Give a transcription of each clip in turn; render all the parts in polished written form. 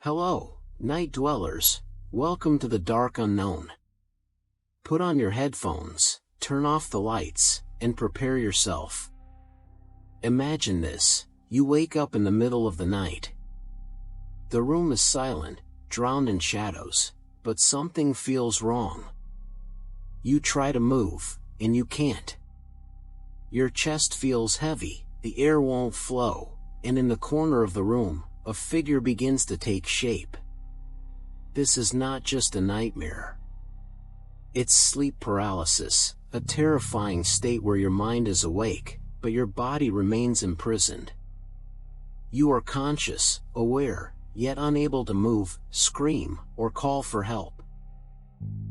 Hello, night dwellers, welcome to the dark unknown. Put on your headphones, turn off the lights, and prepare yourself. Imagine this: you wake up in the middle of the night. The room is silent, drowned in shadows, but something feels wrong. You try to move, and you can't. Your chest feels heavy, the air won't flow, and in the corner of the room, a figure begins to take shape. This is not just a nightmare. It's sleep paralysis, a terrifying state where your mind is awake, but your body remains imprisoned. You are conscious, aware, yet unable to move, scream, or call for help.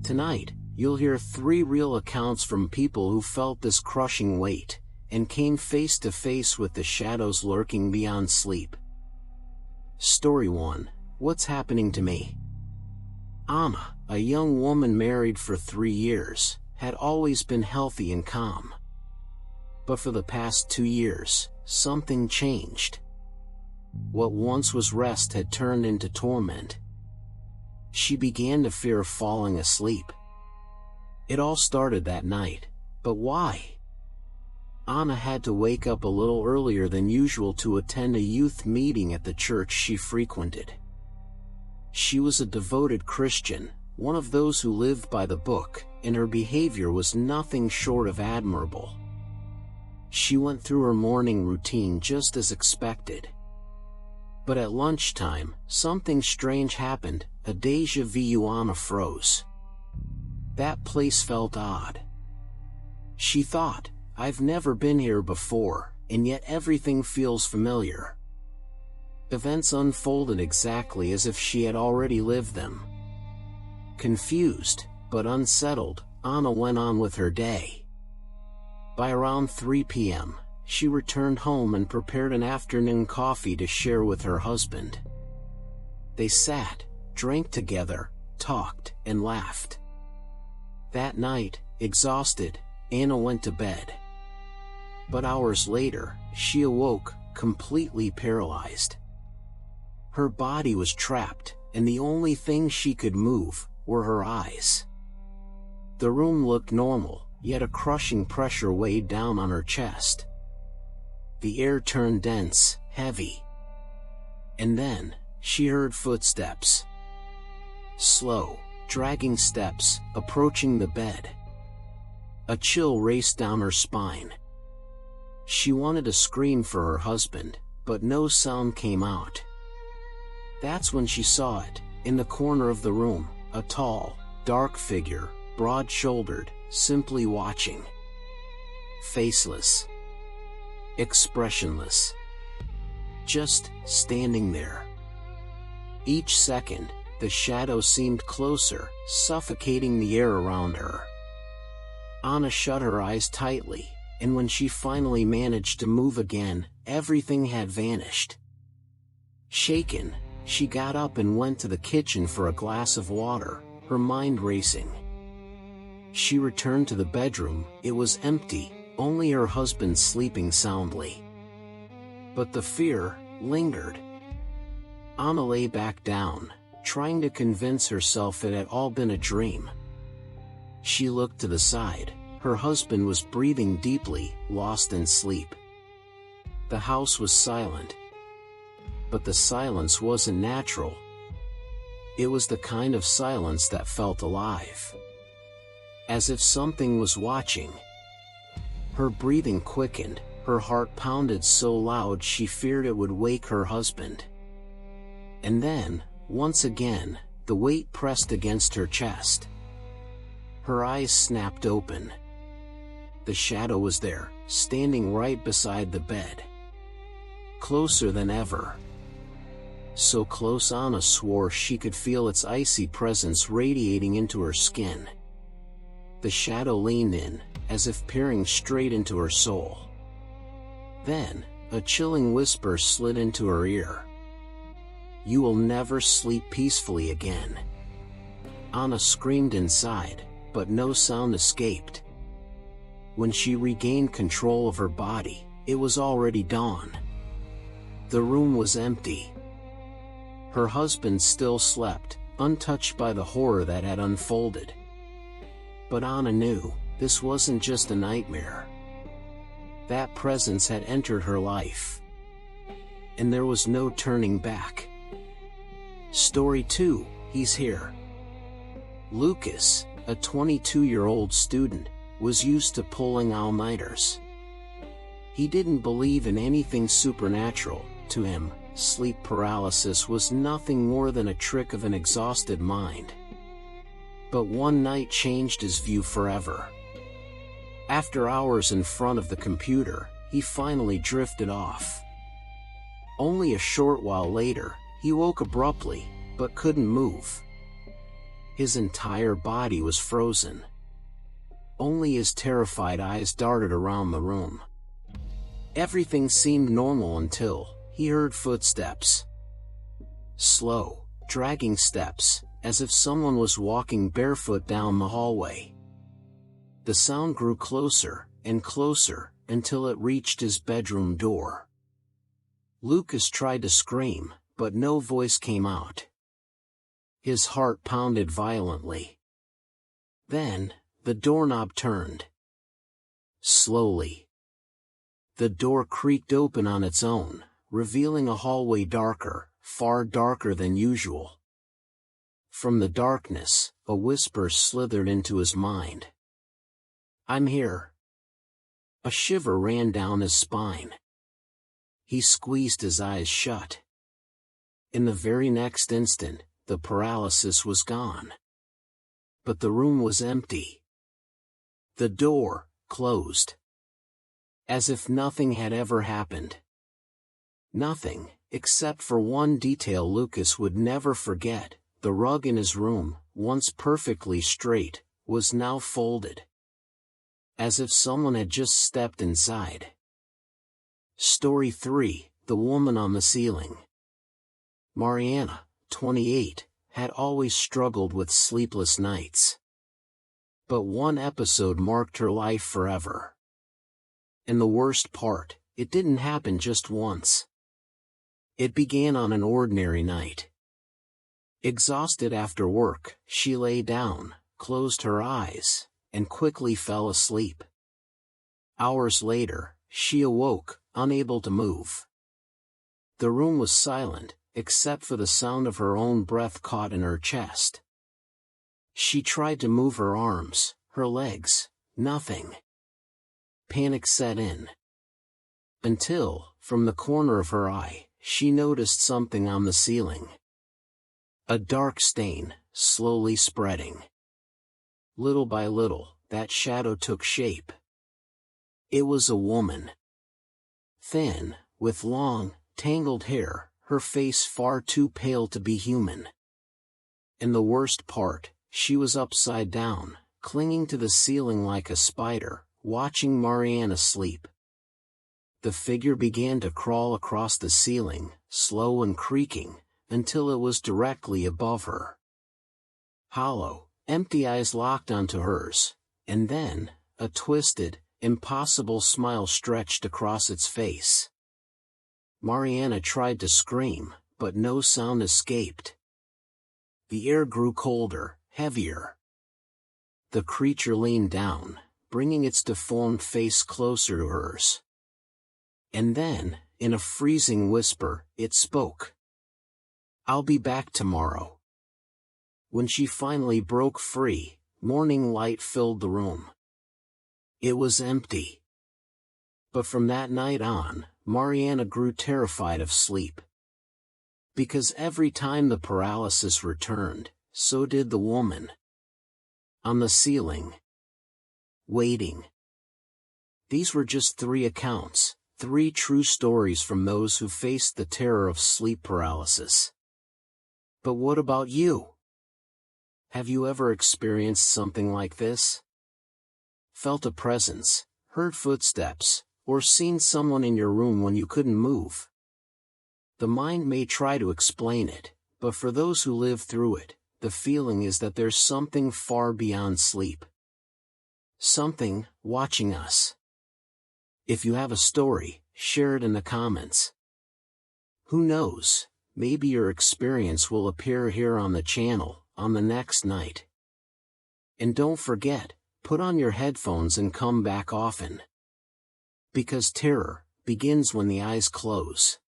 Tonight, you'll hear 3 real accounts from people who felt this crushing weight, and came face to face with the shadows lurking beyond sleep. Story 1. What's happening to me? Anna, a young woman married for 3 years, had always been healthy and calm. But for the past 2 years, something changed. What once was rest had turned into torment. She began to fear falling asleep. It all started that night, but why? Anna had to wake up a little earlier than usual to attend a youth meeting at the church she frequented. She was a devoted Christian, one of those who lived by the book, and her behavior was nothing short of admirable. She went through her morning routine just as expected. But at lunchtime, something strange happened. A déjà vu. Anna froze. That place felt odd. She thought, I've never been here before, and yet everything feels familiar. Events unfolded exactly as if she had already lived them. Confused, but unsettled, Anna went on with her day. By around 3 p.m., she returned home and prepared an afternoon coffee to share with her husband. They sat, drank together, talked, and laughed. That night, exhausted, Anna went to bed. But hours later, she awoke, completely paralyzed. Her body was trapped, and the only thing she could move were her eyes. The room looked normal, yet a crushing pressure weighed down on her chest. The air turned dense, heavy. And then, she heard footsteps. Slow, dragging steps, approaching the bed. A chill raced down her spine. She wanted to scream for her husband, but no sound came out. That's when she saw it, in the corner of the room, a tall, dark figure, broad-shouldered, simply watching. Faceless. Expressionless. Just standing there. Each second, the shadow seemed closer, suffocating the air around her. Anna shut her eyes tightly, and when she finally managed to move again, everything had vanished. Shaken, she got up and went to the kitchen for a glass of water, her mind racing. She returned to the bedroom. It was empty, only her husband sleeping soundly. But the fear lingered. Anna lay back down, trying to convince herself it had all been a dream. She looked to the side. Her husband was breathing deeply, lost in sleep. The house was silent. But the silence wasn't natural. It was the kind of silence that felt alive. As if something was watching. Her breathing quickened, her heart pounded so loud she feared it would wake her husband. And then, once again, the weight pressed against her chest. Her eyes snapped open. The shadow was there, standing right beside the bed. Closer than ever. So close Anna swore she could feel its icy presence radiating into her skin. The shadow leaned in, as if peering straight into her soul. Then, a chilling whisper slid into her ear. You will never sleep peacefully again. Anna screamed inside, but no sound escaped. When she regained control of her body, it was already dawn. The room was empty. Her husband still slept, untouched by the horror that had unfolded. But Anna knew, this wasn't just a nightmare. That presence had entered her life. And there was no turning back. Story 2, He's Here. Lucas, a 22-year-old student, was used to pulling all-nighters. He didn't believe in anything supernatural. To him, sleep paralysis was nothing more than a trick of an exhausted mind. But one night changed his view forever. After hours in front of the computer, he finally drifted off. Only a short while later, he woke abruptly, but couldn't move. His entire body was frozen. Only his terrified eyes darted around the room. Everything seemed normal until he heard footsteps. Slow, dragging steps, as if someone was walking barefoot down the hallway. The sound grew closer and closer until it reached his bedroom door. Lucas tried to scream, but no voice came out. His heart pounded violently. Then, the doorknob turned. Slowly. The door creaked open on its own, revealing a hallway darker, far darker than usual. From the darkness, a whisper slithered into his mind. "I'm here." A shiver ran down his spine. He squeezed his eyes shut. In the very next instant, the paralysis was gone. But the room was empty. The door closed. As if nothing had ever happened. Nothing, except for one detail Lucas would never forget: the rug in his room, once perfectly straight, was now folded. As if someone had just stepped inside. Story 3, The Woman on the Ceiling. Mariana, 28, had always struggled with sleepless nights. But one episode marked her life forever. And the worst part, it didn't happen just once. It began on an ordinary night. Exhausted after work, she lay down, closed her eyes, and quickly fell asleep. Hours later, she awoke, unable to move. The room was silent, except for the sound of her own breath caught in her chest. She tried to move her arms, her legs, nothing. Panic set in. Until, from the corner of her eye, she noticed something on the ceiling. A dark stain, slowly spreading. Little by little, that shadow took shape. It was a woman. Thin, with long, tangled hair, her face far too pale to be human. And the worst part, she was upside down, clinging to the ceiling like a spider, watching Mariana sleep. The figure began to crawl across the ceiling, slow and creaking, until it was directly above her. Hollow, empty eyes locked onto hers, and then, a twisted, impossible smile stretched across its face. Mariana tried to scream, but no sound escaped. The air grew colder, heavier. The creature leaned down, bringing its deformed face closer to hers. And then, in a freezing whisper, it spoke. "I'll be back tomorrow." When she finally broke free, morning light filled the room. It was empty. But from that night on, Mariana grew terrified of sleep. Because every time the paralysis returned, so did the woman. On the ceiling. Waiting. These were just 3 accounts, 3 true stories from those who faced the terror of sleep paralysis. But what about you? Have you ever experienced something like this? Felt a presence, heard footsteps, or seen someone in your room when you couldn't move? The mind may try to explain it, but for those who live through it, the feeling is that there's something far beyond sleep. Something watching us. If you have a story, share it in the comments. Who knows, maybe your experience will appear here on the channel, on the next night. And don't forget, put on your headphones and come back often. Because terror begins when the eyes close.